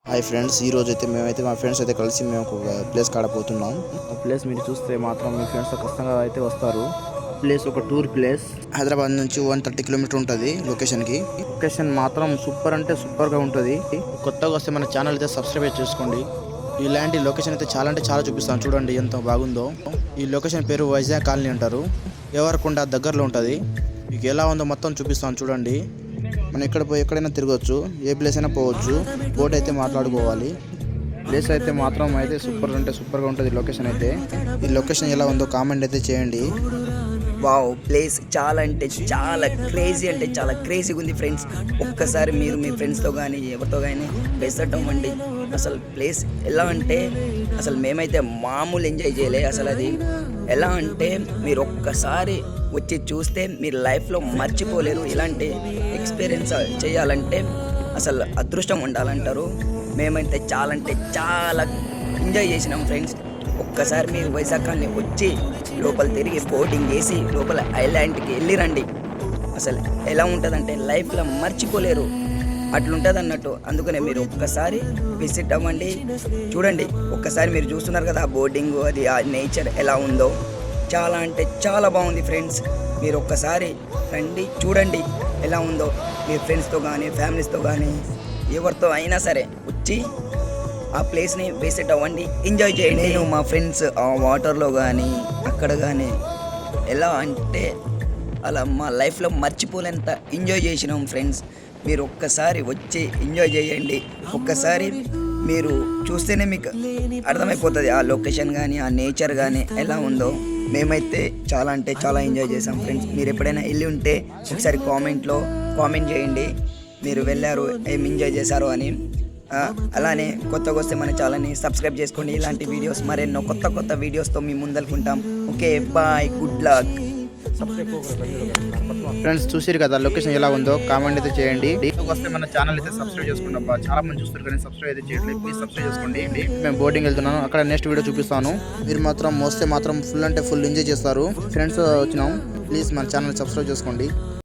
Hi friends, ఈ రోజు అయితే మేమైతే మా ఫ్రెండ్స్ అయితే కలిసి మేము ఒక ప్లేస్ కాడ పోతున్నాం. ఆ ప్లేస్ మీరు చూస్తే మాత్రం మీ ఫ్రెండ్స్ ఖచ్చితంగా అయితే వస్తారు. ప్లేస్ ఒక టూర్ ప్లేస్. హైదరాబాద్ నుంచి 130 కిలోమీటర్ ఉంటుంది లొకేషన్కి. లొకేషన్ మాత్రం సూపర్ అంటే సూపర్గా ఉంటుంది. కొత్తగా వస్తే మన ఛానల్ అయితే సబ్స్క్రైబ్ చేసుకోండి. ఇలాంటి లొకేషన్ అయితే చాలా అంటే చాలా చూపిస్తాను, చూడండి ఎంత బాగుందో. ఈ లొకేషన్ పేరు వైజాగ్ కాలనీ అంటారు. దేవరకొండ దగ్గరలో ఉంటుంది. మీకు ఎలా ఉందో మొత్తం చూపిస్తాను చూడండి. మనం ఎక్కడ పోయి ఎక్కడైనా తిరగవచ్చు, ఏ ప్లేస్ అయినా పోవచ్చు. బోట్ అయితే మాట్లాడుకోవాలి. ప్లేస్ అయితే మాత్రం అయితే సూపర్ అంటే సూపర్గా ఉంటుంది లొకేషన్ అయితే. ఈ లొకేషన్ ఎలా ఉందో కామెంట్ అయితే చేయండి. వావ్, ప్లేస్ చాలా అంటే చాలా క్రేజీగా ఉంది ఫ్రెండ్స్. ఒక్కసారి మీరు మీ ఫ్రెండ్స్తో కానీ ఎవరితో కానీ విజిట్ అవ్వండి. అసలు ప్లేస్ ఎలా అంటే అసలు మేమైతే మామూలు ఎంజాయ్ చేయలే. అసలు అది ఎలా అంటే మీరు ఒక్కసారి వచ్చి చూస్తే మీరు లైఫ్లో మర్చిపోలేరు. ఇలాంటి ఎక్స్పీరియన్స్ చేయాలంటే అసలు అదృష్టం ఉండాలంటారు. మేమైతే చాలా అంటే చాలా ఎంజాయ్ చేసినాం ఫ్రెండ్స్. ఒక్కసారి మీరు వైజాగ్ కాలనీ వచ్చి లోపల తిరిగి బోటింగ్ చేసి లోపల ఐలాండ్కి వెళ్ళిరండి. అసలు ఎలా ఉంటుందంటే లైఫ్లో మర్చిపోలేరు, అట్లుంటుంది అన్నట్టు. అందుకనే మీరు ఒక్కసారి విజిట్ అవ్వండి, చూడండి. ఒక్కసారి మీరు చూస్తున్నారు కదా ఆ బోటింగ్, అది ఆ నేచర్ ఎలా ఉందో, చాలా అంటే చాలా బాగుంది ఫ్రెండ్స్. మీరు ఒక్కసారి రండి, చూడండి ఎలా ఉందో. మీ ఫ్రెండ్స్తో కానీ ఫ్యామిలీస్తో కానీ ఎవరితో అయినా సరే వచ్చి ఆ ప్లేస్ని విజిట్ అవ్వండి, ఎంజాయ్ చేయండి. నేను మా ఫ్రెండ్స్ ఆ వాటర్లో కానీ అక్కడ కానీ ఎలా అంటే అలా మా లైఫ్లో మర్చిపోలేంత ఎంజాయ్ చేసినాం ఫ్రెండ్స్. మీరు ఒక్కసారి వచ్చి ఎంజాయ్ చేయండి. ఒక్కసారి మీరు చూస్తేనే మీకు అర్థమైపోతుంది ఆ లొకేషన్ కానీ ఆ నేచర్ కానీ ఎలా ఉందో. మేమైతే చాలా అంటే చాలా ఎంజాయ్ చేసాం ఫ్రెండ్స్. మీరు ఎప్పుడైనా వెళ్ళి ఉంటే ఒకసారి కామెంట్ చేయండి, మీరు వెళ్ళారు ఏం ఎంజాయ్ చేశారు అని. అలానే కొత్తగా వస్తే మన ఛానల్ని సబ్స్క్రైబ్ చేసుకోండి. ఇలాంటి వీడియోస్ మరెన్నో కొత్త వీడియోస్తో మీ ముందలుకుంటాం. Okay, bye, good luck. Friends చూసారు కదా లొకేషన్ ఎలా ఉందో, కామెంట్ అయితే చేయండి. వస్తే మన ఛానల్ అయితే సబ్స్క్రైబ్ చేసుకోండి. చాలా మంది చూస్తారు కానీ సబ్స్క్రైబ్ అయితే చేయట్లేదు. ప్లీజ్ సబ్స్క్రైబ్ చేసుకోండి. మేము బోటింగ్ వెళ్తున్నాను, అక్కడ నెక్స్ట్ వీడియో చూపిస్తాను. మీరు మాత్రం వస్తే మాత్రం ఫుల్ అంటే ఫుల్ ఎంజాయ్ చేస్తారు. ఫ్రెండ్స్ వచ్చినాం, ప్లీజ్ మన ఛానల్ సబ్స్క్రైబ్ చేసుకోండి.